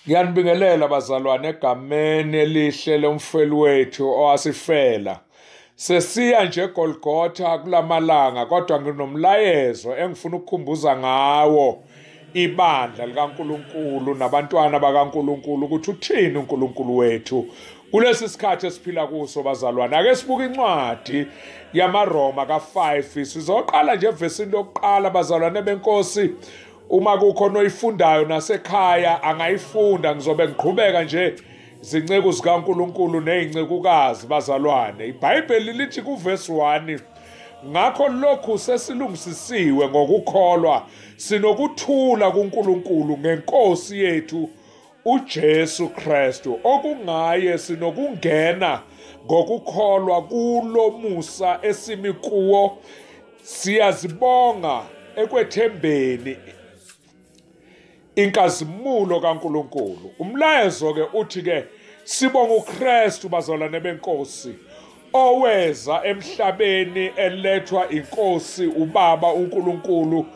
Ngiyanibingelela bazalwane egameni elihle lomfeli wethu owasifela. Sesiya nje eGolgotha kulamalanga kodwa nginomlayezo engifuna ukukhumbuza ngawo ibandla likaNkuluNkulu nabantwana bakaNkuluNkulu ukuthi uthini uNkulunkulu wethu kulesi sikhathi esiphila kuso bazalwane. Ake sibuke incwadi yamaRoma ka5 sizoqala nje evesini lokuqala bazalwane benkosi. Uma kukhona oyifundayo nasekhaya angayifunda ngizobe ngiqhubeka nje izinceko zikaNkuluNkulu nezincekukazi bazalwane. iBhayibheli lithi kuvesi 1 ngakho lokhu sesilungisisiwe ngokukholwa sinokuthula kuNkulunkulu ngeNkosi yethu uJesu Kristu okungaye sinokungena ngokukholwa kulo musa esimi kuwo. Siyazibonga ekwethembeni inkazimulo kaNkuluNkulu. Umlayezo ke uthi ke sibonga uKristu bazalwane benkosi oweza emhlabeni elethwa inkosi ubaba uNkulunkulu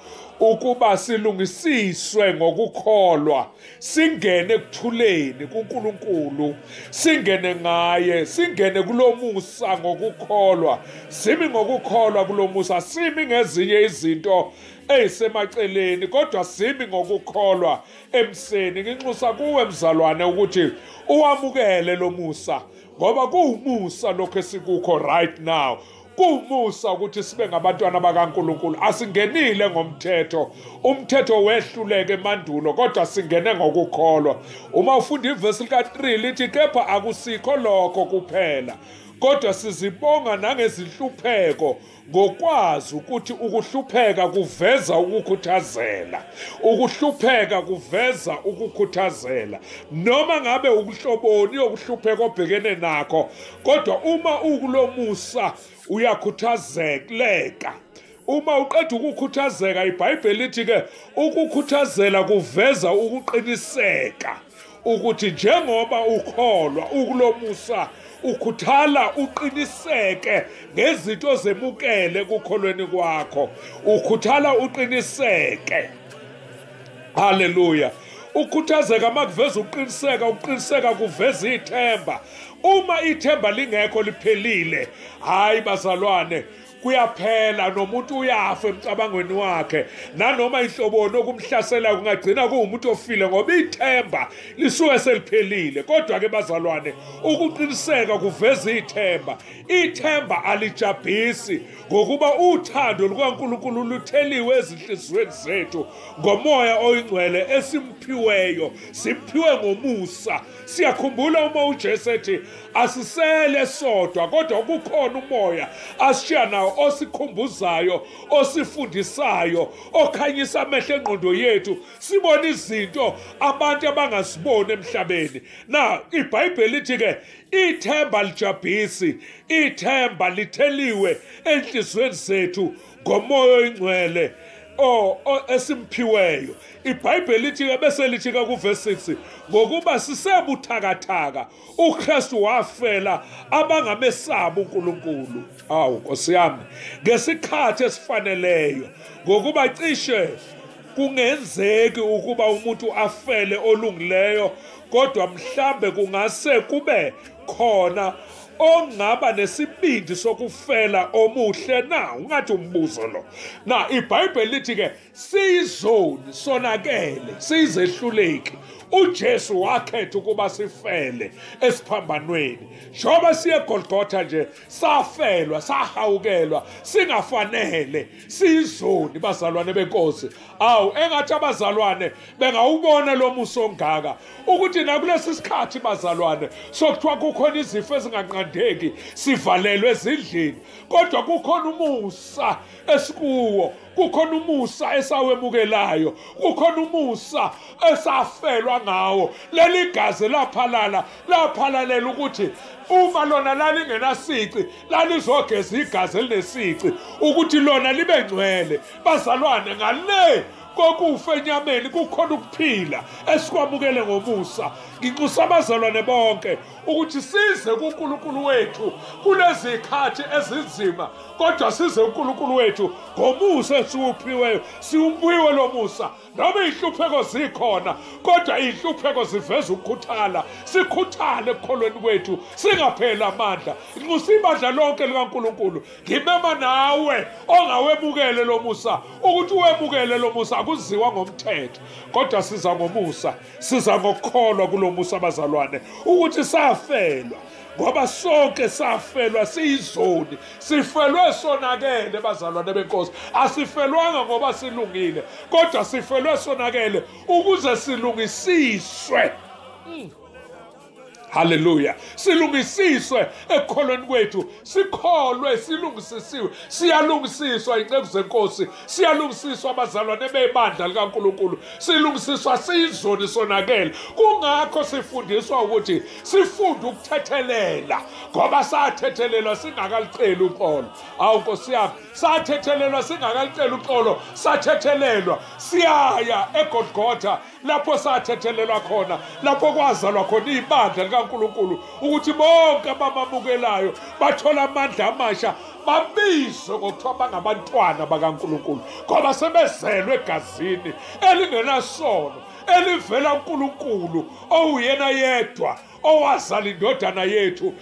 ukuba silungisiswe ngokukholwa singene ekuthuleni kuNkulunkulu, singene ngaye, singene kulomusa ngokukholwa. Simi ngokukholwa kulomusa, simi ngezinye izinto eyisemaceleni kodwa simi ngokukholwa emseni. Nginxusa kuwe mzalwane ukuthi uwamukele lo musa ngoba kuwumusa lokho esikukho right now. Kuwumusa ukuthi sibe ngabantwana bakaNkuluNkulu. Asingenile ngomthetho, umthetho wehluleke emandulo kodwa singene ngokukholwa. Uma ufunda ivesi lika3 lithi kepha akusikho lokho kuphela kodwa sizibonga nangezihlupheko ngokwazi ukuthi ukuhlupheka kuveza ukukhuthazela. Ukuhlupheka kuveza ukukhuthazela. Noma ngabe ukuhloboni ukuhlupheka obhekene nakho kodwa uma ukulomusa uyakhuthazeka. Uma uqeda ukukhuthazeka iBhayibheli lithi ke ukukhuthazela kuveza ukuqiniseka ukuthi njengoba ukholwa ukulomusa ukhuthala uqiniseke ngezinto zemukele kukholweni kwakho. Ukhuthala uqiniseke. Haleluya. Ukhuthazeka makuveza uqiniseka kuveza ithemba. Uma ithemba lingekho liphelile, hayi bazalwane, kuyaphela nomuntu uyafa emcabangweni wakhe. Nanoma ihloboni okumhlasela kungagcina kuwumuntu ofile ngoba ithemba lisuke seliphelile. Kodwa ke bazalwane, ukuqiniseka kuveza ithemba. Ithemba alijabhisi ngokuba uthando lukaNkulunkulu lutheliwe ezinhliziyweni zethu ngomoya oyingcwele esimphiweyo. Simphiwe ngomusa. Siyakhumbula uma uJesu ethi asisele sodwa kodwa kukhona umoya asishiya nawo osikhumbuzayo, osifundisayo, okhanyisa amehlo engqondo yethu sibone izinto abantu abangaziboni emhlabeni. Na iBhayibheli lithi ke ithemba lijabhisi, ithemba litheliwe enhliziyweni zethu ngomoya oyingcwele esimphiweyo. iBhayibheli lithi ke bese lithi ke kuvesi 6 ngokuba sisebuthakathaka uKristu wafela abangamesaba uNkulunkulu. Awu Nkosi yami, ngesikhathi esifaneleyo ngokuba cishe kungenzeki ukuba umuntu afele olungileyo kodwa mhlambe kungase kube khona ongaba nesibindi sokufela omuhle. Na ungathi umbuzo lo. Na iBhayibheli lithi ke sizoni sonakele sizehluleki uJesu wakhetha ukuba sifele esiphambanweni. Njoba siye eGolgotha nje safelwa, sahawukelwa, singafanele, sizoni bazalwane benkosi. Awu engathi abazalwane bengawubona lo musa ongaka ukuthi nakulesi sikhathi bazalwane sokuthiwa kukhona izifo ezinganqandeki sivalelwe ezindlini kodwa kukhona umusa esikuwo. Kukhona umusa esawemukelayo, kukhona umusa esafelwa ngawo. Leli gazi laphalalela ukuthi uma lona lalingenasici lalizogeza igazi elinesici ukuthi lona libe ngcwele. Bazalwane ngale kokufa enyameni kukhona ukuphila esikwamukele ngomusa. Nginxusa abazalwane bonke ukuthi size kuNkulunkulu wethu kulezi khathi ezinzima, kodwa size kuNkulunkulu wethu ngomusa esiwuphiweyo, siwubuyiwe lo musa. Noma inhlupheko zikhona, kodwa inhlupheko ziveza ukukhuthala. Sikhuthale ekukholweni kwethu, singapheli amandla. Nginxusa ibandla lonke likaNkulunkulu, ngimema nawe ongawemukele lo musa ukuthi uwemukele lo musa. Akuziwa ngomthetho, kodwa siza ngomusa, siza ngokukholwa kulo musa abazalwane, ukuthi safelwa ngoba sonke safelwa siyizoni, sifelwe sonakele bazalwane benkosi. Asifelwanga ngoba silungile, kodwa sifelwe sonakele ukuze silungisiswe. Hallelujah. Silungisiswe ekukholweni kwethu, sikholwe silungisisiwe, siyalungisiswa inceku zenkosi, siyalungisiswa abazalwane bebandla likaNkulunkulu, silungisiswa siyizoni sonakele. Kungakho sifundiswa ukuthi sifunde ukuthethelela, ngoba sathethelelwa singakaliceli uxolo. Awu Nkosi yami, sathethelelwa singakaliceli uxolo, sathethelelwa siyaya eGolgotha, lapho sathethelelwa khona, lapho kwazalwa khona ibandla likaNkulunkulu, ukuthi bonke abamamukelayo bathola amandla amasha, babizwe ngokuthiwa bangabantwana bakaNkulunkulu, ngoba sebezelwe egazini elingenasono, elivela kuNkulunkulu owuyena yedwa, owazala indodana yethu,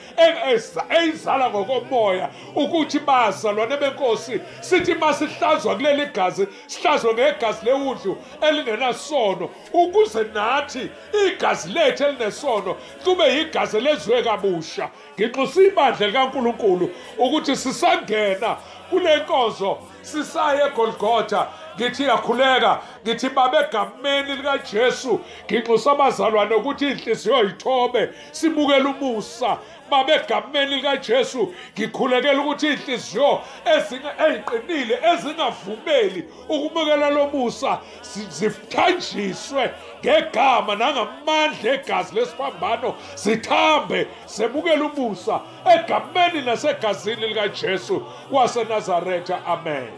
eyizala ngokomoya, ukuthi bazalwane benkosi sithi masihlazwa kuleli gazi, sihlazwe ngegazi lewundlu elingenasono, ukuze nathi igazi lethu elinesono kube yigazi lenziwe kabusha. Nginxusa ibandla likaNkulunkulu ukuthi sisangena kule nkonzo, sisaye eGolgotha. Ngithi yakhuleka, ngithi babe egameni likaJesu, nginxusa abazalwane ukuthi inhliziyo yithobe, simukele umusa. Babe egameni likaJesu, ngikhulekela ukuthi inhliziyo eziqinile ezingavumeli ukumukela lo musa zithanjiswe ngegama nangamandla egazi lesiphambano, zithambe semukele umusa egameni nasegazini likaJesu waseNazaretha. Amen.